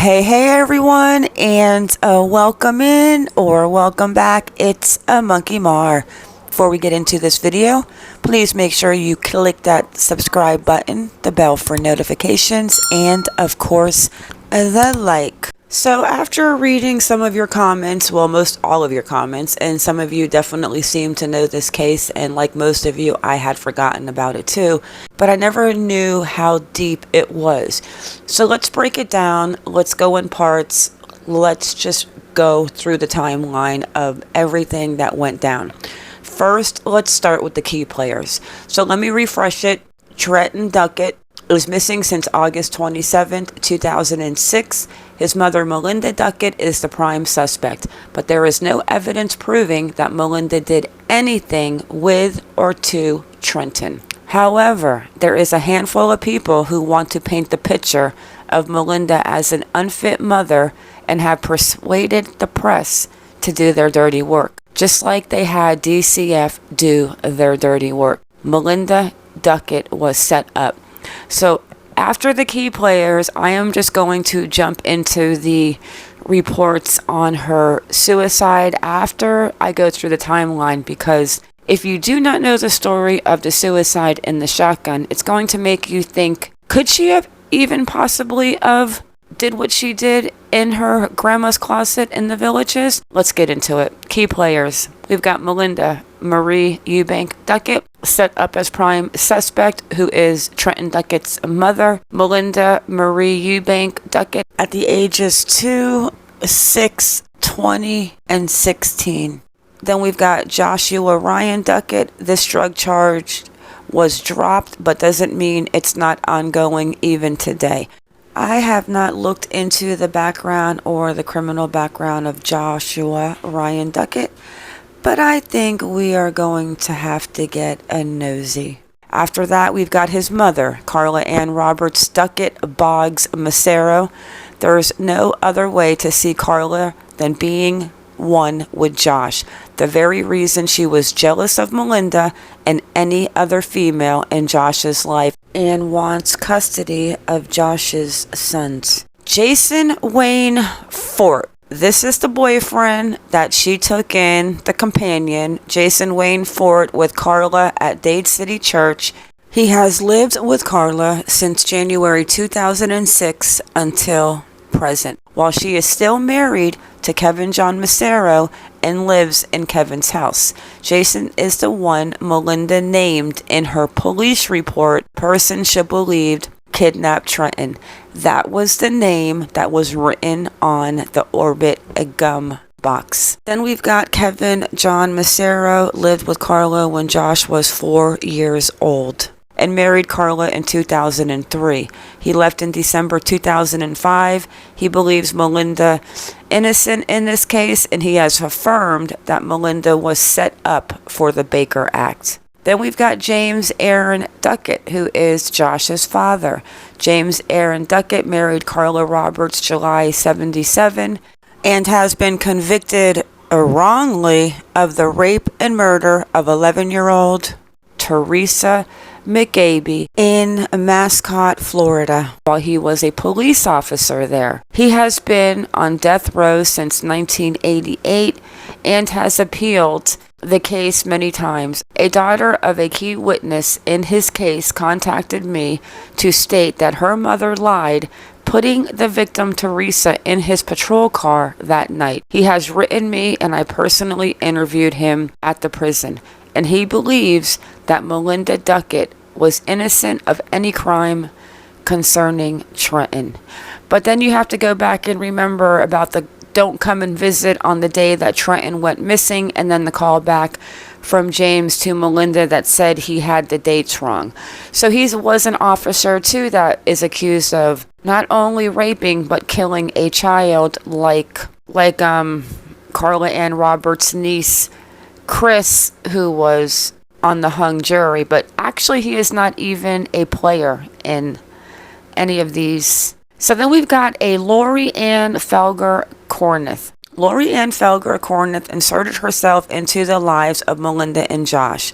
Hey everyone, and welcome in or welcome back. It's a Monkey Mar. Before we get into this video, please make sure you click that subscribe button, the bell for notifications, and of course, the like. So after reading some of your comments, well, most all of your comments, and some of you definitely seem to know this case, and like most of you, I had forgotten about it too, but I never knew how deep it was. So let's break it down. Let's go in parts. Let's just go through the timeline of everything that went down. First, let's start with the key players. So let me refresh it. Trenton Duckett was missing since August 27th, 2006. His mother, Melinda Duckett, is the prime suspect, but there is no evidence proving that Melinda did anything with or to Trenton. However, there is a handful of people who want to paint the picture of Melinda as an unfit mother and have persuaded the press to do their dirty work, just like they had DCF do their dirty work. Melinda Duckett was set up. So after the key players, I am just going to jump into the reports on her suicide after I go through the timeline, because if you do not know the story of the suicide in the shotgun, it's going to make you think, could she have even possibly did what she did in her grandma's closet in the Villages? Let's get into it. Key players. We've got Melinda Marie Eubank Duckett, set up as prime suspect, who is Trenton Duckett's mother. Melinda Marie Eubank Duckett at the ages 2, 6, 20, and 16. Then we've got Joshua Ryan Duckett. This drug charge was dropped, but doesn't mean it's not ongoing even today. I have not looked into the background or the criminal background of Joshua Ryan Duckett, but I think we are going to have to get a nosy. After that, we've got his mother, Carla Ann Roberts Duckett Boggs Macero. There's no other way to see Carla than being one with Josh. The very reason she was jealous of Melinda and any other female in Josh's life and wants custody of Josh's sons. Jason Wayne Fort. This is the boyfriend that she took in, the companion, Jason Wayne Fort, with Carla at Dade City Church. He has lived with Carla since January 2006 until present, while she is still married to Kevin John Macero and lives in Kevin's house. Jason is the one Melinda named in her police report, person she believed kidnapped Trenton. That was the name that was written on the Orbit gum box. Then we've got Kevin John Macero, lived with Carla when Josh was 4 years old and married Carla in 2003. He left in December 2005. He believes Melinda innocent in this case, and he has affirmed that Melinda was set up for the Baker Act. Then we've got James Aaron Duckett, who is Josh's father. James Aaron Duckett married Carla Roberts July 77 and has been convicted wrongly of the rape and murder of 11-year-old Teresa McGaby in Mascot, Florida, while he was a police officer there. He has been on death row since 1988 and has appealed the case many times. A daughter of a key witness in his case contacted me to state that her mother lied, putting the victim Teresa in his patrol car that night. He has written me, and I personally interviewed him at the prison, and he believes that Melinda Duckett was innocent of any crime concerning Trenton. But then you have to go back and remember about the don't come and visit on the day that Trenton went missing, and then the call back from James to Melinda that said he had the dates wrong. So he was an officer too that is accused of not only raping but killing a child like Carla Ann Roberts' niece Chris, who was on the hung jury, but actually he is not even a player in any of these. So then we've got a Lori Ann Felger Corneth. Lori Ann Felger Corneth inserted herself into the lives of Melinda and Josh.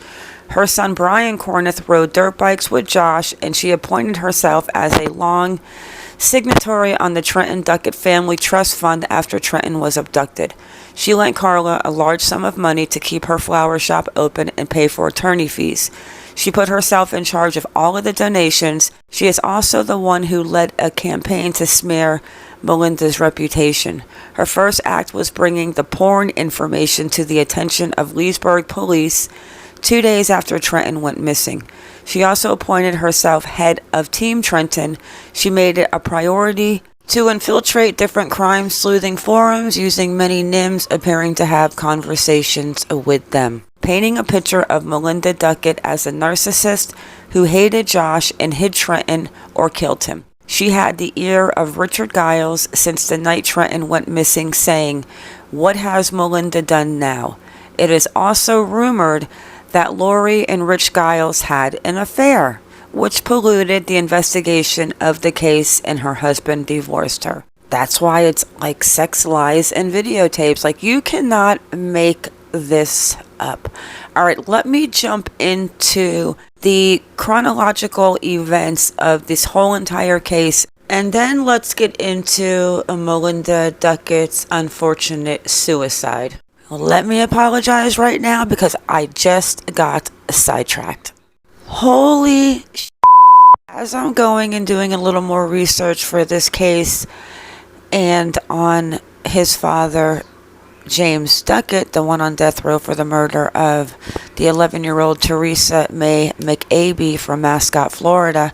Her son Brian Corneth rode dirt bikes with Josh, and she appointed herself as a long signatory on the Trenton Duckett Family Trust Fund after Trenton was abducted. She lent Carla a large sum of money to keep her flower shop open and pay for attorney fees. She put herself in charge of all of the donations. She is also the one who led a campaign to smear Melinda's reputation. Her first act was bringing the porn information to the attention of Leesburg police 2 days after Trenton went missing. She also appointed herself head of Team Trenton. She made it a priority to infiltrate different crime-sleuthing forums using many NIMs appearing to have conversations with them, painting a picture of Melinda Duckett as a narcissist who hated Josh and hid Trenton or killed him. She had the ear of Richard Giles since the night Trenton went missing, saying, "What has Melinda done now?" It is also rumored that Lori and Rich Giles had an affair, which polluted the investigation of the case, and her husband divorced her. That's why it's like sex lies and videotapes. Like, you cannot make this up. All right, let me jump into the chronological events of this whole entire case, and then let's get into Melinda Duckett's unfortunate suicide. Let me apologize right now because I just got sidetracked. Holy sh**. As I'm going and doing a little more research for this case and on his father, James Duckett, the one on death row for the murder of the 11-year-old Teresa May McAbey from Mascot, Florida.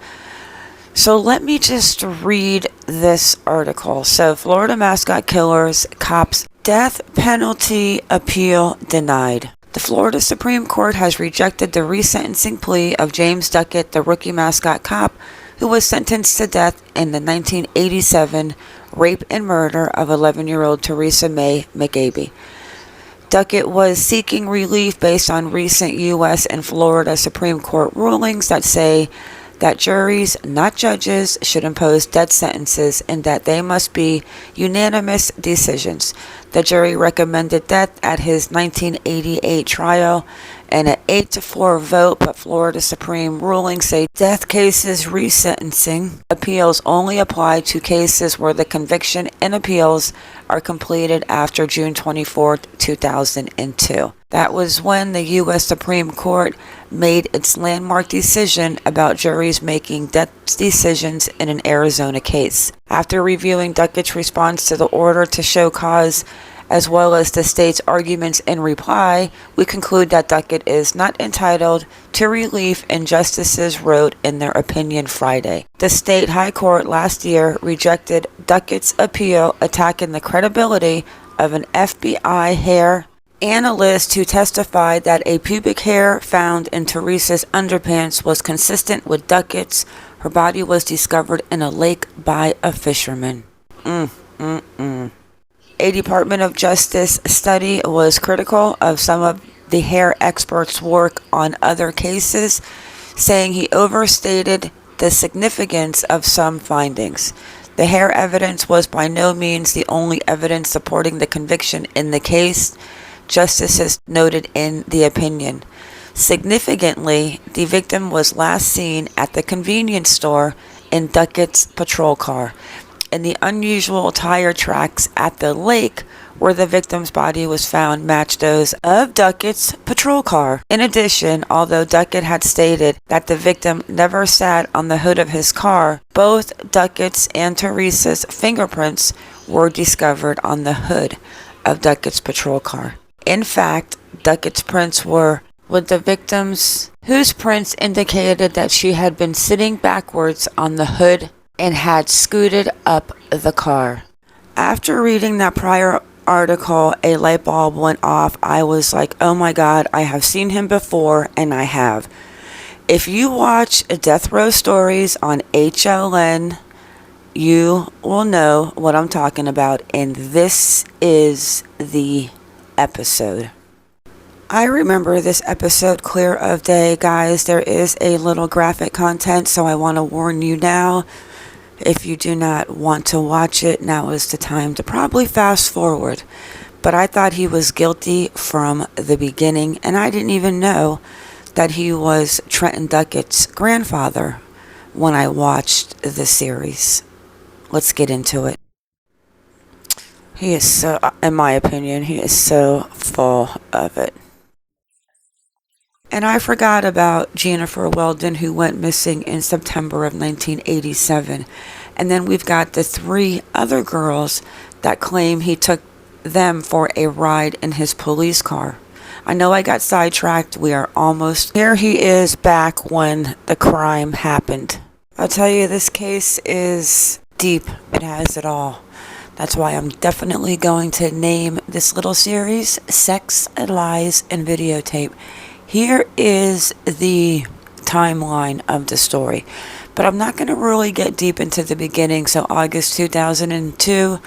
So let me just read this article. So, Florida Mascot Killers Cops Death Penalty Appeal Denied. The Florida Supreme Court has rejected the resentencing plea of James Duckett, the rookie mascot cop who was sentenced to death in the 1987 rape and murder of 11-year-old Teresa May McAbey. Duckett was seeking relief based on recent U.S. and Florida Supreme Court rulings that say that juries, not judges, should impose death sentences and that they must be unanimous decisions. The jury recommended death at his 1988 trial and an 8-4 vote, but Florida Supreme rulings say death cases resentencing appeals only apply to cases where the conviction and appeals are completed after June 24, 2002. That was when the U.S. Supreme Court made its landmark decision about juries making death decisions in an Arizona case. After reviewing Duckett's response to the order to show cause, as well as the state's arguments in reply, we conclude that Duckett is not entitled to relief, and justices wrote in their opinion Friday. The state high court last year rejected Duckett's appeal, attacking the credibility of an FBI hair analyst who testified that a pubic hair found in Teresa's underpants was consistent with Duckett's. Her body was discovered in a lake by a fisherman. A Department of Justice study was critical of some of the hair expert's work on other cases, saying he overstated the significance of some findings. The hair evidence was by no means the only evidence supporting the conviction in the case, justices noted in the opinion. Significantly, the victim was last seen at the convenience store in Duckett's patrol car, and the unusual tire tracks at the lake where the victim's body was found matched those of Duckett's patrol car. In addition, although Duckett had stated that the victim never sat on the hood of his car, both Duckett's and Teresa's fingerprints were discovered on the hood of Duckett's patrol car. In fact, Duckett's prints were with the victim's, whose prints indicated that she had been sitting backwards on the hood and had scooted up the car. After reading that prior article, a light bulb went off. I was like, oh my God, I have seen him before, and I have. If you watch Death Row Stories on HLN, you will know what I'm talking about, and this is the episode. I remember this episode clear of day, guys. There is a little graphic content, so I want to warn you now. If you do not want to watch it, now is the time to probably fast forward. But I thought he was guilty from the beginning, and I didn't even know that he was Trenton Duckett's grandfather when I watched the series. let's get into it. He is so, in my opinion, he is so full of it. And I forgot about Jennifer Weldon, who went missing in September of 1987. And then we've got the 3 other girls that claim he took them for a ride in his police car. I know I got sidetracked. We are almost here. He is back when the crime happened. I'll tell you, this case is deep. It has it all. That's why I'm definitely going to name this little series Sex, Lies, and Videotape. Here is the timeline of the story, but I'm not going to really get deep into the beginning. So August 2002,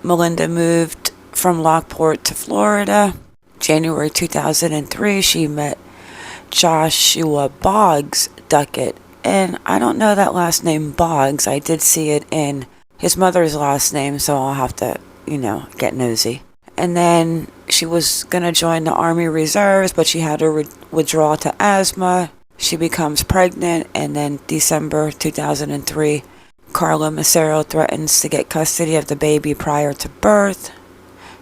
Melinda moved from Lockport to Florida. January 2003, she met Joshua Boggs Duckett, and I don't know that last name Boggs. I did see it in his mother's last name, so I'll have to, get nosy. And then she was going to join the Army Reserves, but she had to withdraw to asthma. She becomes pregnant, and then December 2003, Carla Massaro threatens to get custody of the baby prior to birth.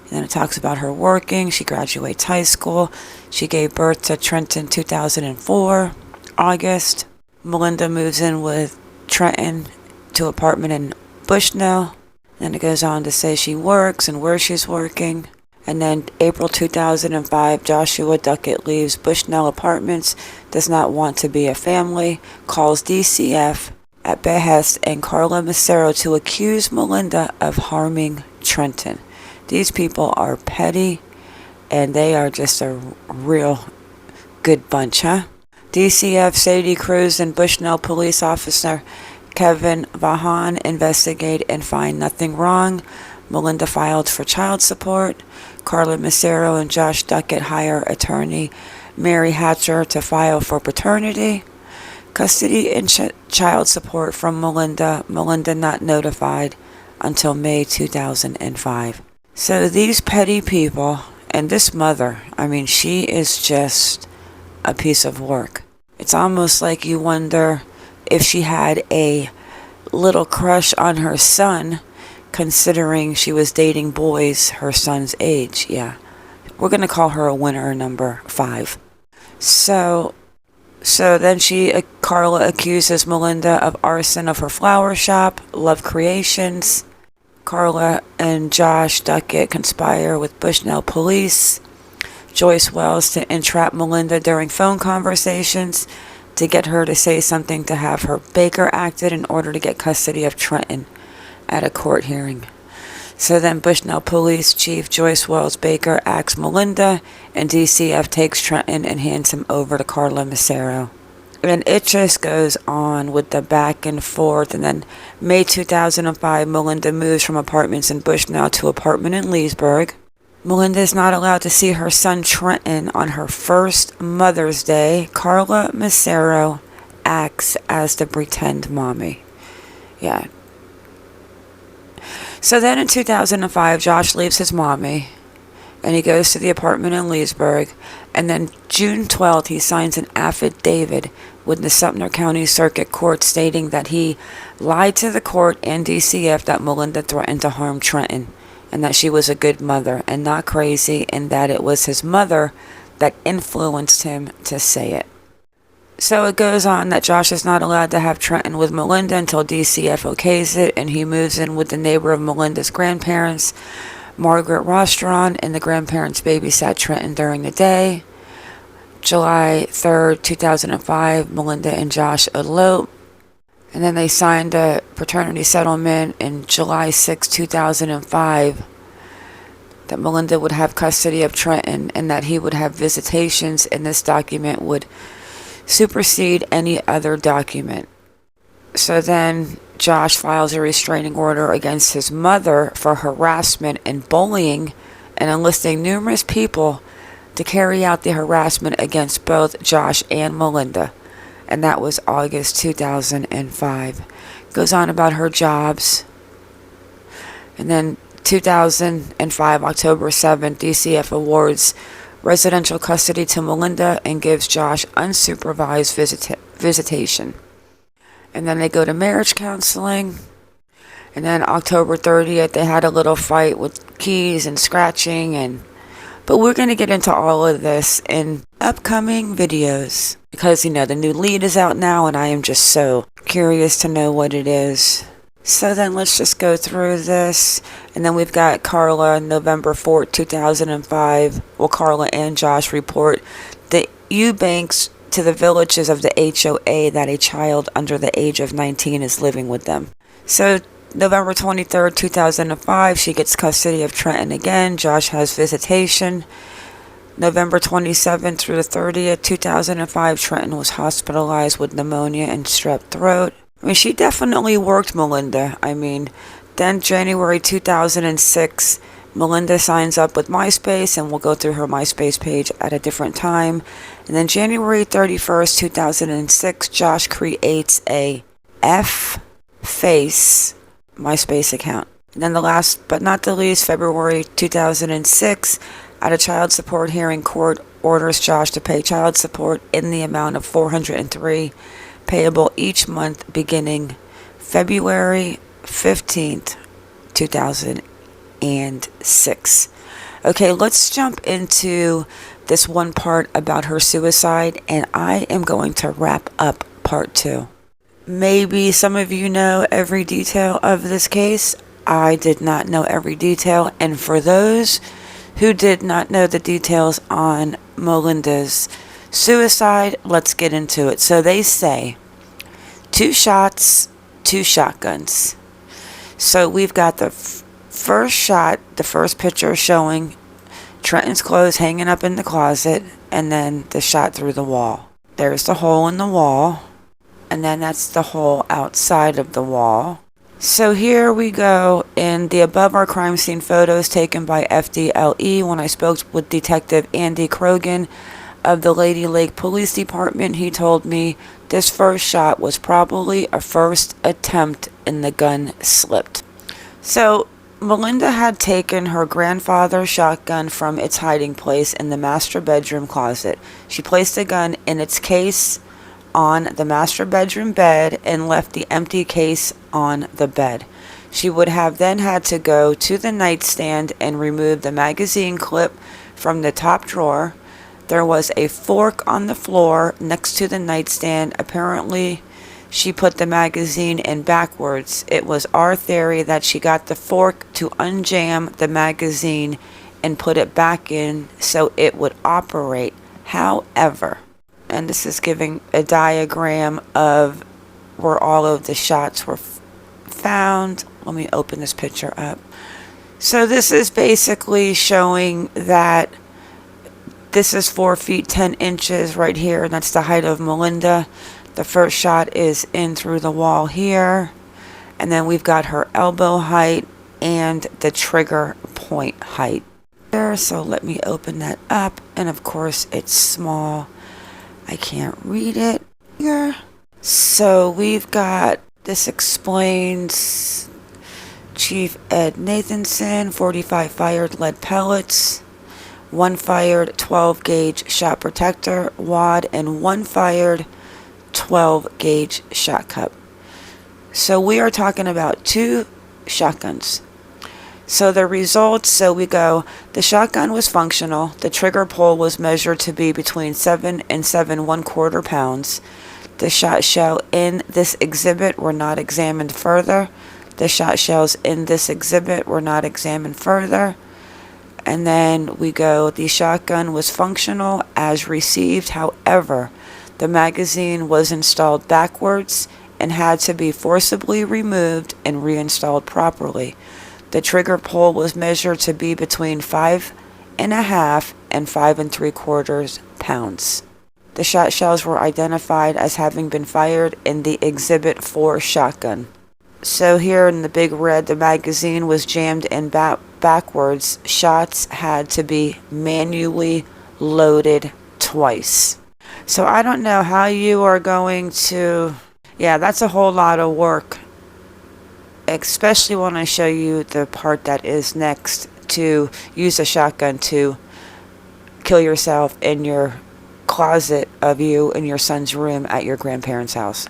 And then it talks about her working. She graduates high school. She gave birth to Trenton 2004, August. Melinda moves in with Trenton to apartment in Bushnell. Then it goes on to say she works and where she's working. And then April 2005, Joshua Duckett leaves Bushnell Apartments, does not want to be a family, calls DCF at behest and Carla Massaro to accuse Melinda of harming Trenton. These people are petty, and they are just a real good bunch, huh? DCF Sadie Cruz and Bushnell police officer Kevin Vahan investigate and find nothing wrong. Melinda filed for child support. Carla Massaro and Josh Duckett hire attorney Mary Hatcher to file for paternity. Custody and child support from Melinda. Melinda not notified until May 2005. So these petty people, and this mother, she is just a piece of work. It's almost like you wonder if she had a little crush on her son, considering she was dating boys her son's age. Yeah, we're going to call her a winner number 5. So then Carla accuses Melinda of arson of her flower shop, Love Creations. Carla and Josh Duckett conspire with Bushnell police. Joyce Wells to entrap Melinda during phone conversations to get her to say something to have her Baker acted in order to get custody of Trenton at a court hearing. So then Bushnell Police Chief Joyce Wells Baker acts Melinda, and DCF takes Trenton and hands him over to Carla Massaro. And it just goes on with the back and forth. And then May 2005, Melinda moves from apartments in Bushnell to apartment in Leesburg. Melinda is not allowed to see her son Trenton on her first Mother's Day. Carla Massaro acts as the pretend mommy. Yeah. So then in 2005, Josh leaves his mommy and he goes to the apartment in Leesburg. And then June 12th, he signs an affidavit with the Sumner County Circuit Court stating that he lied to the court and DCF that Melinda threatened to harm Trenton and that she was a good mother and not crazy, and that it was his mother that influenced him to say it. So it goes on that Josh is not allowed to have Trenton with Melinda until DCF okays it, and he moves in with the neighbor of Melinda's grandparents, Margaret Rostron, and the grandparents babysat Trenton during the day. July 3rd, 2005, Melinda and Josh elope. And then they signed a paternity settlement in July 6, 2005, that Melinda would have custody of Trenton and that he would have visitations, and this document would supersede any other document. So then Josh files a restraining order against his mother for harassment and bullying, and enlisting numerous people to carry out the harassment against both Josh and Melinda. And that was August 2005. Goes on about her jobs. And then 2005, October 7th, DCF awards residential custody to Melinda and gives Josh unsupervised visitation. And then they go to marriage counseling. And then October 30th, they had a little fight with keys and scratching. But we're going to get into all of this in upcoming videos because, the new lead is out now and I am just so curious to know what it is. So then let's just go through this. And then we've got Carla, November 4th, 2005. Well, Carla and Josh report the Eubanks to the villages of the HOA that a child under the age of 19 is living with them. So November 23rd, 2005, she gets custody of Trenton again. Josh has visitation. November 27th through the 30th, 2005, Trenton was hospitalized with pneumonia and strep throat. She definitely worked Melinda. Then January 2006, Melinda signs up with MySpace, and we'll go through her MySpace page at a different time. And then January 31st, 2006, Josh creates a F-Face MySpace account. And then the last but not the least, February 2006, at a child support hearing, court orders Josh to pay child support in the amount of $403, payable each month beginning February 15th, 2006. Okay, let's jump into this one part about her suicide, and I am going to wrap up part 2. Maybe some of you know every detail of this case. I did not know every detail, and for those who did not know the details on Melinda's suicide, let's get into it. So they say 2 shots, 2 shotguns. So we've got the first shot, the first picture showing Trenton's clothes hanging up in the closet, and then the shot through the wall. There's the hole in the wall. And then that's the hole outside of the wall. So here we go in the above are crime scene photos taken by FDLE. When I spoke with Detective Andy Krogan of the Lady Lake Police Department, he told me this first shot was probably a first attempt and the gun slipped. So Melinda had taken her grandfather's shotgun from its hiding place in the master bedroom closet. She placed the gun in its case on the master bedroom bed and left the empty case on the bed. She would have then had to go to the nightstand and remove the magazine clip from the top drawer. There was a fork on the floor next to the nightstand. Apparently, she put the magazine in backwards. It was our theory that she got the fork to unjam the magazine and put it back in so it would operate. However, and this is giving a diagram of where all of the shots were found. Let me open this picture up. So this is basically showing that this is 4 feet 10 inches right here, and that's the height of Melinda. The first shot is in through the wall here, and then we've got her elbow height and the trigger point height there. So let me open that up, and of course it's small. I can't read it here. So we've got, this explains Chief Ed Nathanson, 45 fired lead pellets, 1 fired 12 gauge shot protector wad, and 1 fired 12 gauge shot cup. So we are talking about 2 shotguns. So the results, so we go, the shotgun was functional. The trigger pull was measured to be between 7 and 7¼ pounds. The shot shell in this exhibit were not examined further. The shot shells in this exhibit were not examined further. And then we go, the shotgun was functional as received. However, the magazine was installed backwards and had to be forcibly removed and reinstalled properly. The trigger pull was measured to be between 5½ and 5¾ pounds. The shot shells were identified as having been fired in the Exhibit 4 shotgun. So here in the big red, the magazine was jammed in backwards. Shots had to be manually loaded twice. So I don't know how you are going to... Yeah, that's a whole lot of work. Especially when I show you the part that is next, to use a shotgun to kill yourself in your closet of you in your son's room at your grandparents' house.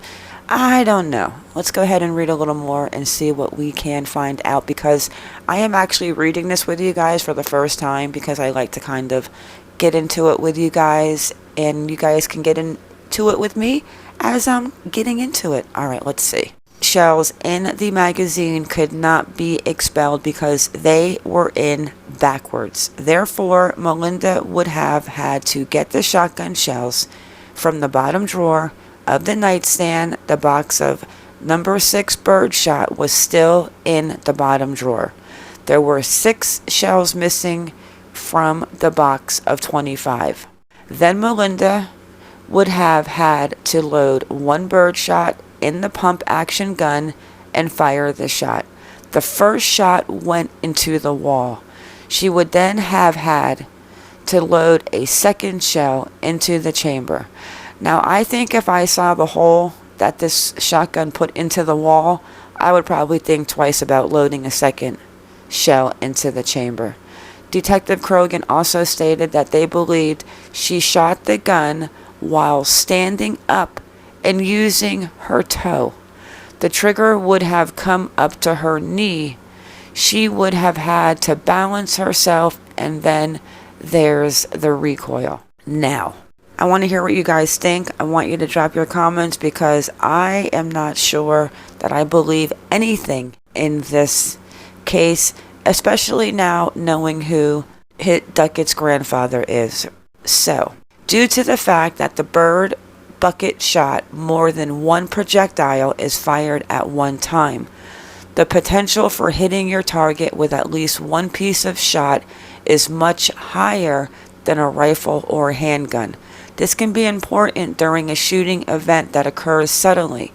I don't know. Let's go ahead and read a little more and see what we can find out, because I am actually reading this with you guys for the first time because I like to kind of get into it with you guys, and you guys can get into it with me as I'm getting into it. All right, let's see. Shells in the magazine could not be expelled because they were in backwards. Therefore, Melinda would have had to get the shotgun shells from the bottom drawer of the nightstand. The box of number 6 birdshot was still in the bottom drawer. There were 6 shells missing from the box of 25. Then Melinda would have had to load 1 birdshot in the pump action gun and fire the shot. The first shot went into the wall. She would then have had to load a second shell into the chamber. Now, I think if I saw the hole that this shotgun put into the wall, I would probably think twice about loading a second shell into the chamber. Detective Krogan also stated that they believed she shot the gun while standing up and using her toe. The trigger would have come up to her knee. She would have had to balance herself, and then there's the recoil. Now, I want to hear what you guys think. I want you to drop your comments because I am not sure that I believe anything in this case, especially now knowing who Duckett's grandfather is. So, due to the fact that the bird bucket shot, more than one projectile is fired at one time. The potential for hitting your target with at least one piece of shot is much higher than a rifle or handgun. This can be important during a shooting event that occurs suddenly,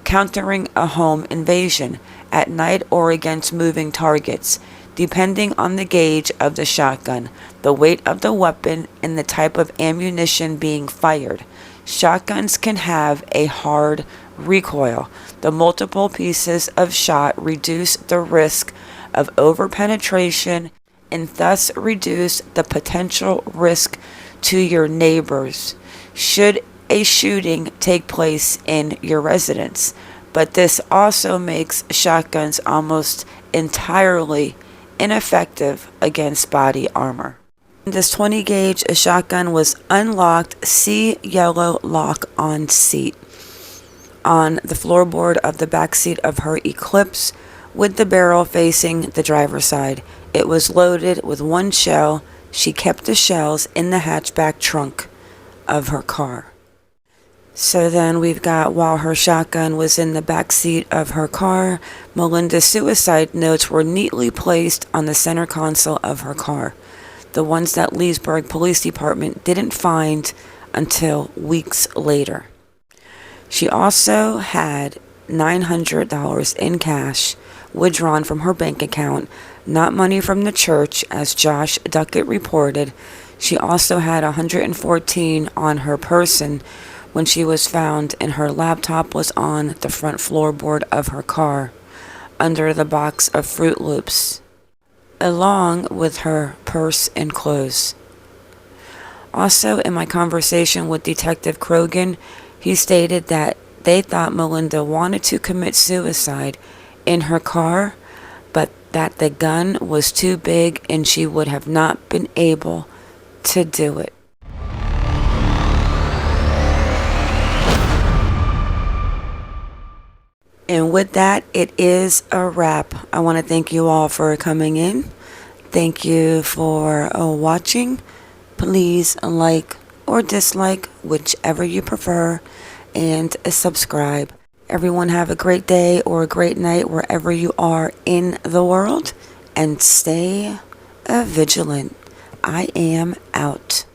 countering a home invasion, at night, or against moving targets, depending on the gauge of the shotgun, the weight of the weapon, and the type of ammunition being fired. Shotguns can have a hard recoil. The multiple pieces of shot reduce the risk of overpenetration and thus reduce the potential risk to your neighbors should a shooting take place in your residence. But this also makes shotguns almost entirely ineffective against body armor. This 20 gauge shotgun was unlocked, see yellow lock on seat, on the floorboard of the back seat of her Eclipse with the barrel facing the driver's side. It was loaded with 1 shell. She kept the shells in the hatchback trunk of her car. So then we've got, while her shotgun was in the back seat of her car, Melinda's suicide notes were neatly placed on the center console of her car. The ones that Leesburg Police Department didn't find until weeks later. She also had $900 in cash withdrawn from her bank account, not money from the church, as Josh Duckett reported. She also had $114 on her person when she was found, and her laptop was on the front floorboard of her car under the box of Fruit Loops, along with her purse and clothes. Also, in my conversation with Detective Krogan, he stated that they thought Melinda wanted to commit suicide in her car, but that the gun was too big and she would have not been able to do it. And with that, it is a wrap. I want to thank you all for coming in. Thank you for watching. Please like or dislike, whichever you prefer, and subscribe. Everyone have a great day or a great night wherever you are in the world, and stay vigilant. I am out.